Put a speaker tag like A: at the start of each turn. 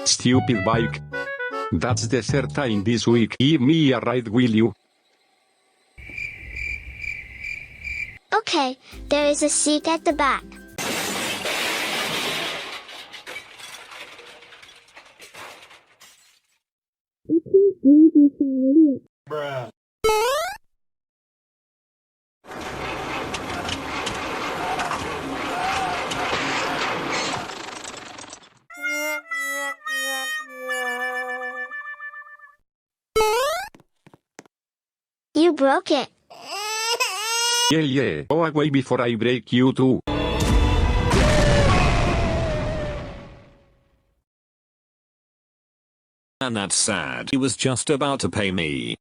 A: Stupid bike. That's the third time this week. Give me a ride, will you?
B: Okay, there is a seat at the back.
C: Bruh.
B: You broke it.
A: Yeah. Go away before I break you too.
D: And that's sad. He was just about to pay me.